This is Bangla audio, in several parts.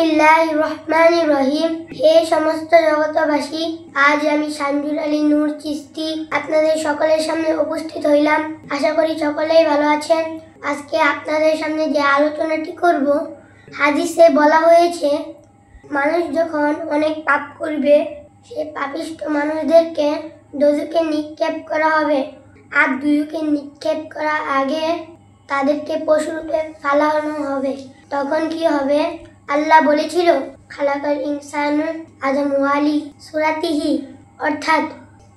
বিসমিল্লাহির রহমানির রহিম। হে সমস্ত জগতবাসী, আজ আমি শামসুল আলী নূর চিশতি আপনাদের সকলের সামনে উপস্থিত হইলাম। আশা করি সকলেই ভালো আছেন। আজকে আপনাদের সামনে যে আলোচনাটি করব, হাদিসে বলা হয়েছে মানুষ যখন অনেক পাপ করবে, সেই পাপিষ্ঠ মানুষদেরকে দোজখে নিক্ষেপ করা হবে। আর দুজখে নিক্ষেপ করার আগে তাদেরকে পশুরূপে ফালানো হবে। তখন কি হবে? আল্লাহ বলেছিল খালাকাল ইনসান আদম ওয়ালি সূরাতিহি, অর্থাৎ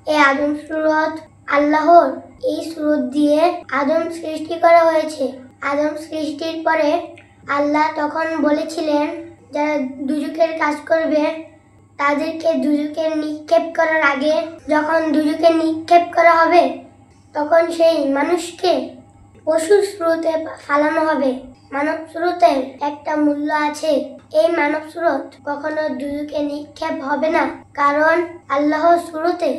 এই আদম সূরত আল্লাহর এই সূরত দিয়ে আদম সৃষ্টি করা হয়েছে। আদম সৃষ্টির পরে আল্লাহ তখন বলেছিলেন যারা দুজখের কাজ করবে তাদেরকে দুজখে নিক্ষেপ করার আগে যখন দুজখে নিক্ষেপ করা হবে তখন সেই মানুষকে পশু স্রোতে ফালানো হবে। মানব স্রোতের একটা মূল্য আছে। এই মানব স্রোত কখনো দুজখে নিক্ষেপ হবে না, কারণ আল্লাহর স্রোতে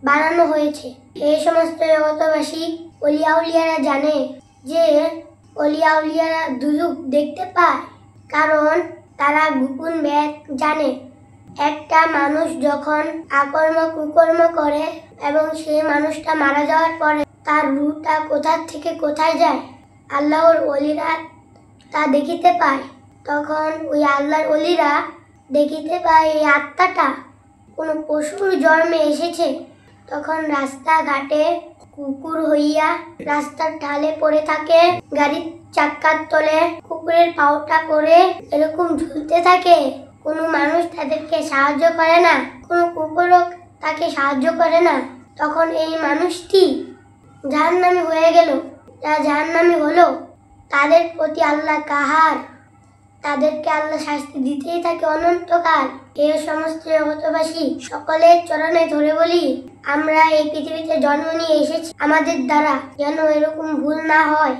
বানানো হয়েছে। এই সমস্ত জগতবাসী ওলিয়া উলিয়ারা জানে যে ওলিয়া উলিয়ারা দুজখ দেখতে পায়, কারণ তারা গোপন ব্যাগ জানে। একটা মানুষ যখন আকর্ম কুকর্ম করে এবং সেই মানুষটা মারা যাওয়ার পরে তার রূহটা কোথা থেকে কোথায় যায়, আল্লাহর ওলিরা তা দেখিতে পায়। তখন ওই আল্লাহর ওলিরা দেখিতে পায় এই আত্মাটা কোনো পশুর জন্মে এসেছে। তখন রাস্তাঘাটে কুকুর হইয়া রাস্তার ঢালে পড়ে থাকে, গাড়ির চাক্কার তলে কুকুরের পাউটা করে এরকম ঝুলতে থাকে। কোনো মানুষ তাদেরকে সাহায্য করে না, কোনো কুকুরও তাকে সাহায্য করে না। তখন এই মানুষটি জাহান্নামী হয়ে গেল। যারা জাহান্নামী হলো তাদের প্রতি আল্লাহ কাহার, তাদেরকে আল্লাহ শাস্তি দিতেই থাকে অনন্তকাল। এই সমস্ত জগতবাসী সকলের চরণে ধরে বলি, আমরা এই পৃথিবীতে জন্ম নিয়ে এসেছি আমাদের দ্বারা যেন এরকম ভুল না হয়।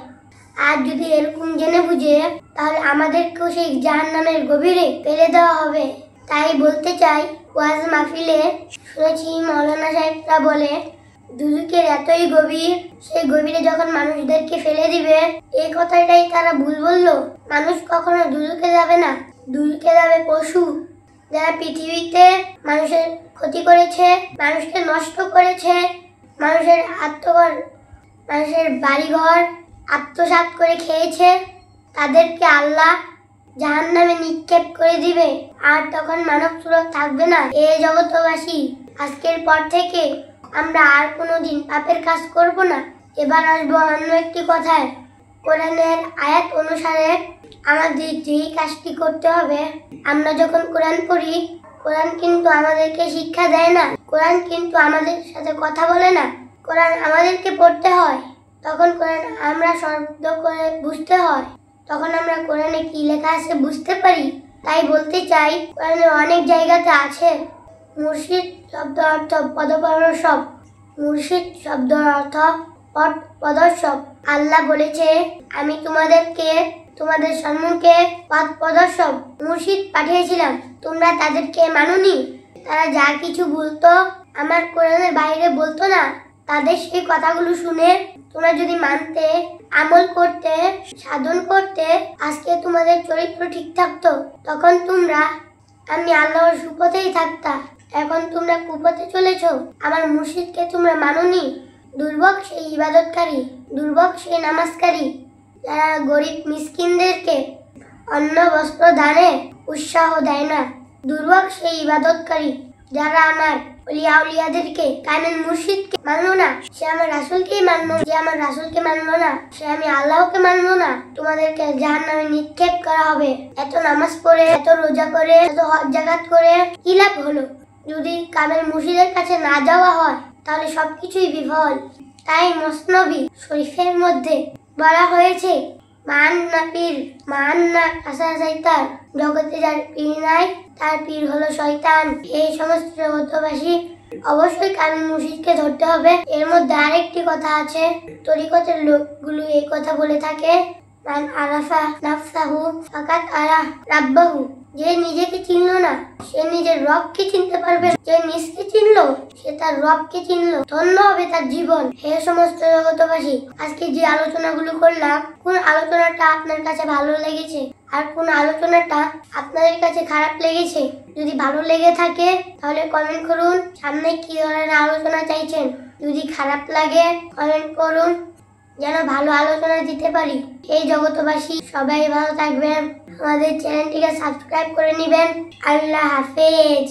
আর যদি এরকম জেনে বুঝে, তাহলে আমাদেরকেও সেই জাহান্নামের গভীরে ফেলে দেওয়া হবে। তাই বলতে চাই, ওয়াজ মাহফিলে শুনেছি মাওলানা সাহেবরা বলে দুজখের এতই গভীর, সেই গভীরে যখন মানুষদেরকে ফেলে দিবে, এই কথাটাই তারা ভুল বললো। মানুষ কখনো দুজখে যাবে না, দুজখে যাবে পশু যারা পৃথিবীতে মানুষের ক্ষতি করেছে, মানুষকে নষ্ট করেছে, মানুষের মানুষের বাড়িঘর আত্মসাৎ করে খেয়েছে। তাদেরকে আল্লাহ জাহান্নামে নিক্ষেপ করে দিবে, আর তখন মানব সুরত থাকবে না। এই জগতবাসী, আজকের পর থেকে আমরা আর কোনোদিন পাপের কাজ করব না। এবার আসবো অন্য একটি কথায়। কোরআনের আয়াত অনুসারে আমাদের যেই কাজটি করতে হবে, আমরা যখন কোরআন পড়ি, কোরআন কিন্তু আমাদেরকে শিক্ষা দেয় না, কোরআন কিন্তু আমাদের সাথে কথা বলে না। কোরআন আমাদেরকে পড়তে হয়, তখন কোরআন আমরা শব্দ করে বুঝতে হয়, তখন আমরা কোরআনে কি লেখা আছে বুঝতে পারি। তাই বলতে চাই, কোরআনের অনেক জায়গাতে আছে মুর্শিদ শব্দ অর্থ পদপ্রদর্শক। মুর্শিদ শব্দ অর্থ পথ প্রদর্শক। আল্লাহ বলেছে আমি তোমাদের সম্মুখে পথ প্রদর্শক মুর্শিদ পাঠিয়েছিলাম, তোমরা তাদেরকে মানোনি। তারা যা কিছু বলতো আমার কোরআনের বাইরে বলতো না। তাদের সেই কথাগুলো শুনে তোমরা যদি মানতে, আমল করতে, সাধন করতে, আজকে তোমাদের চরিত্র ঠিক থাকতো, তখন তোমরা আমি আল্লাহর সুপথেই থাকতা। এখন তোমরা কুপথে চলেছ, আমার মুর্শিদকে তোমরা মানোনি। দুর্ভোগ সেই ইবাদতকারী, দুর্ভোগ সেই নামাজকারী, যারা গরিব মিসকিনদেরকে অন্ন বস্ত্র দানে উৎসাহ দেয় না। দুর্ভোগ সেই ইবাদতকারী যারা আমার ওলিয়া উলিয়াদেরকে কামেল মুর্শিদকে মানলো না, সে আমার রাসূলকেই মানলো। যে আমার রাসূলকে মানলো না, সে আমি আল্লাহকে মানলো না। তোমাদেরকে জাহান্নামে নিক্ষেপ করা হবে। এত নামাজ পড়ে, এত রোজা করে, এত হজ যাকাত করে কি লাভ হলো? যদি কামেল মুর্শিদের কাছে না যাওয়া হয়, তাহলে সবকিছুই বিফল। তাই মসনবী শরীফের মধ্যে বলা হয়েছে মান না কাছা শয়তান, জগতে যার পীর নাই তার পীর হলো শয়তান। এই সমস্ত জগতবাসী অবশ্যই কামেল মুর্শিদকে ধরতে হবে। এর মধ্যে আরেকটি কথা আছে, তরিকতের লোকগুলো এই কথা বলে থাকে মান আরাফা নাফসাহু ফাকাত আরা রাব্বাহু, যে নিজেকে চিনলো না সে নিজের রবকে চিনতে পারবে। যে নিজকে চিনলো সে তার রবকে চিনলো। ধন্য হবে তার জীবন। হে সমস্ত জগতবাসী, আজকে যে আলোচনাগুলো করলাম, কোন আলোচনাটা আপনার কাছে ভালো লেগেছে আর কোন আলোচনাটা আপনাদের কাছে খারাপ লেগেছে? যদি ভালো লেগে থাকে তাহলে কমেন্ট করুন সামনে কি ধরনের আলোচনা চাইছেন। যদি খারাপ লাগে কমেন্ট করুন যেন ভালো আলোচনা দিতে পারি। এই জগতবাসী সবাই ভালো থাকবেন, আমাদের চ্যানেলটিকে সাবস্ক্রাইব করে নেবেন। আল্লাহ হাফেজ।